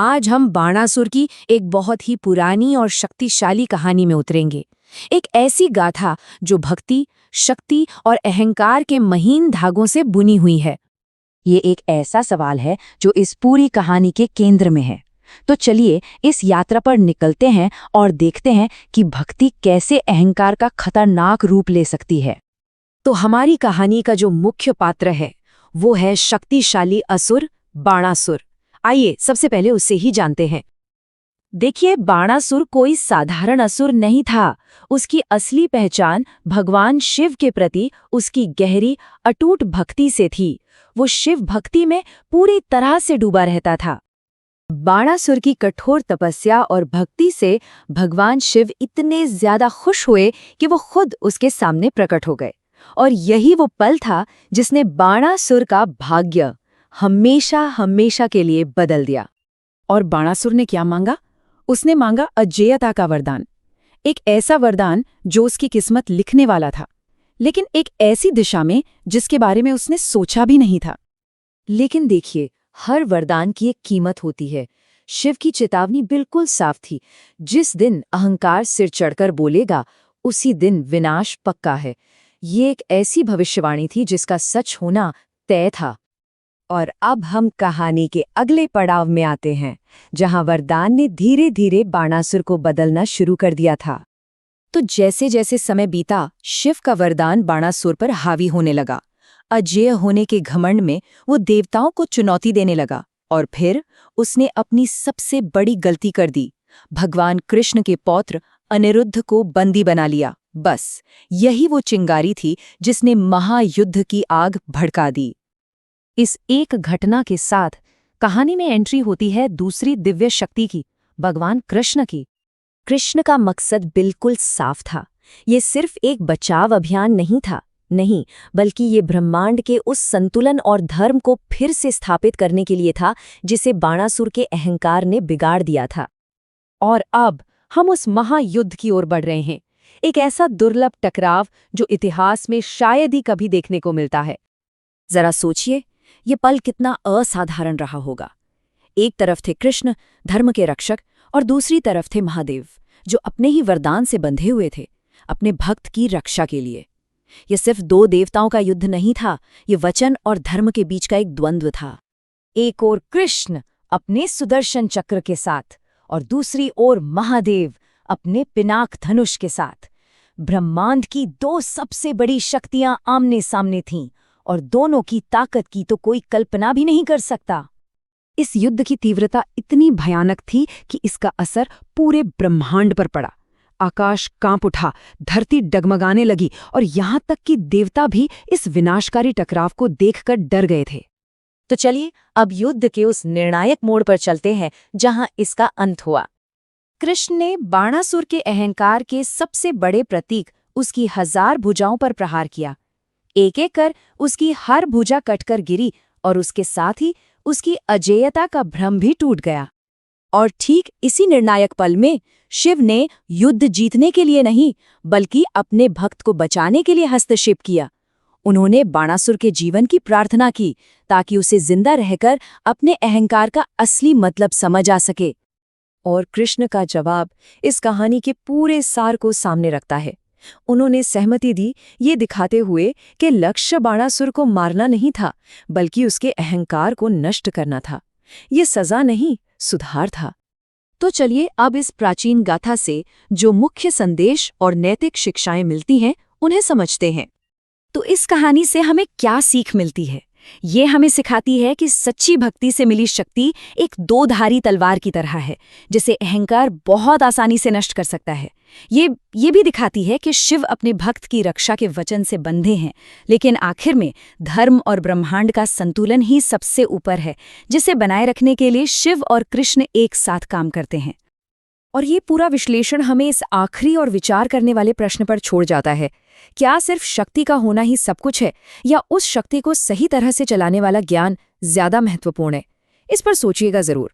आज हम बाणासुर की एक बहुत ही पुरानी और शक्तिशाली कहानी में उतरेंगे। एक ऐसी गाथा जो भक्ति, शक्ति और अहंकार के महीन धागों से बुनी हुई है। ये एक ऐसा सवाल है जो इस पूरी कहानी के केंद्र में है। तो चलिए इस यात्रा पर निकलते हैं और देखते हैं कि भक्ति कैसे अहंकार का खतरनाक रूप ले सकती है। तो हमारी कहानी का जो मुख्य पात्र है वो है शक्तिशाली असुर बाणासुर। आइए सबसे पहले उससे ही जानते हैं। देखिए, बाणासुर कोई साधारण असुर नहीं था। उसकी असली पहचान भगवान शिव के प्रति उसकी गहरी अटूट भक्ति से थी। वो शिव भक्ति में पूरी तरह से डूबा रहता था। बाणासुर की कठोर तपस्या और भक्ति से भगवान शिव इतने ज्यादा खुश हुए कि वो खुद उसके सामने प्रकट हो गए। और यही वो पल था जिसने बाणासुर का भाग्य हमेशा हमेशा के लिए बदल दिया। और बाणासुर ने क्या मांगा? उसने मांगा अजेयता का वरदान। एक ऐसा वरदान जो उसकी किस्मत लिखने वाला था, लेकिन एक ऐसी दिशा में जिसके बारे में उसने सोचा भी नहीं था। लेकिन देखिए, हर वरदान की एक कीमत होती है। शिव की चेतावनी बिल्कुल साफ थी। जिस दिन अहंकार सिर चढ़कर बोलेगा, उसी दिन विनाश पक्का है। ये एक ऐसी भविष्यवाणी थी जिसका सच होना तय था। और अब हम कहानी के अगले पड़ाव में आते हैं, जहां वरदान ने धीरे धीरे बाणासुर को बदलना शुरू कर दिया था। तो जैसे जैसे समय बीता, शिव का वरदान बाणासुर पर हावी होने लगा। अजेय होने के घमंड में वो देवताओं को चुनौती देने लगा। और फिर उसने अपनी सबसे बड़ी गलती कर दी। भगवान कृष्ण के पौत्र अनिरुद्ध को बंदी बना लिया। बस यही वो चिंगारी थी जिसने महायुद्ध की आग भड़का दी। इस एक घटना के साथ कहानी में एंट्री होती है दूसरी दिव्य शक्ति की, भगवान कृष्ण की। कृष्ण का मकसद बिल्कुल साफ था। ये सिर्फ एक बचाव अभियान नहीं था, नहीं, बल्कि ये ब्रह्मांड के उस संतुलन और धर्म को फिर से स्थापित करने के लिए था जिसे बाणासुर के अहंकार ने बिगाड़ दिया था। और अब हम उस महायुद्ध की ओर बढ़ रहे हैं। एक ऐसा दुर्लभ टकराव जो इतिहास में शायद ही कभी देखने को मिलता है। जरा सोचिए, ये पल कितना असाधारण रहा होगा। एक तरफ थे कृष्ण, धर्म के रक्षक, और दूसरी तरफ थे महादेव, जो अपने ही वरदान से बंधे हुए थे, अपने भक्त की रक्षा के लिए। यह सिर्फ दो देवताओं का युद्ध नहीं था, ये वचन और धर्म के बीच का एक द्वंद्व था। एक ओर कृष्ण अपने सुदर्शन चक्र के साथ, और दूसरी ओर महादेव अपने पिनाक धनुष के साथ। ब्रह्मांड की दो सबसे बड़ी शक्तियां आमने सामने थीं, और दोनों की ताकत की तो कोई कल्पना भी नहीं कर सकता। इस युद्ध की तीव्रता इतनी भयानक थी कि इसका असर पूरे ब्रह्मांड पर पड़ा। आकाश कांप उठा, धरती डगमगाने लगी, और यहाँ तक कि देवता भी इस विनाशकारी टकराव को देखकर डर गए थे। तो चलिए अब युद्ध के उस निर्णायक मोड़ पर चलते हैं जहां इसका अंत हुआ। कृष्ण ने बाणासुर के अहंकार के सबसे बड़े प्रतीक उसकी 1000 भुजाओं पर प्रहार किया। एक एक कर उसकी हर भुजा कटकर गिरी, और उसके साथ ही उसकी अजेयता का भ्रम भी टूट गया। और ठीक इसी निर्णायक पल में शिव ने युद्ध जीतने के लिए नहीं, बल्कि अपने भक्त को बचाने के लिए हस्तक्षेप किया। उन्होंने बाणासुर के जीवन की प्रार्थना की ताकि उसे जिंदा रहकर अपने अहंकार का असली मतलब समझ आ सके। और कृष्ण का जवाब इस कहानी के पूरे सार को सामने रखता है। उन्होंने सहमति दी, ये दिखाते हुए कि लक्ष्य बाणासुर को मारना नहीं था, बल्कि उसके अहंकार को नष्ट करना था। ये सजा नहीं, सुधार था। तो चलिए अब इस प्राचीन गाथा से जो मुख्य संदेश और नैतिक शिक्षाएं मिलती हैं, उन्हें समझते हैं। तो इस कहानी से हमें क्या सीख मिलती है? ये हमें सिखाती है कि सच्ची भक्ति से मिली शक्ति एक दो-धारी तलवार की तरह है, जिसे अहंकार बहुत आसानी से नष्ट कर सकता है। ये भी दिखाती है कि शिव अपने भक्त की रक्षा के वचन से बंधे हैं, लेकिन आखिर में धर्म और ब्रह्मांड का संतुलन ही सबसे ऊपर है, जिसे बनाए रखने के लिए शिव और कृष्ण एक साथ काम करते हैं। और ये पूरा विश्लेषण हमें इस आखिरी और विचार करने वाले प्रश्न पर छोड़ जाता है, क्या सिर्फ शक्ति का होना ही सब कुछ है, या उस शक्ति को सही तरह से चलाने वाला ज्ञान ज्यादा महत्वपूर्ण है? इस पर सोचिएगा जरूर।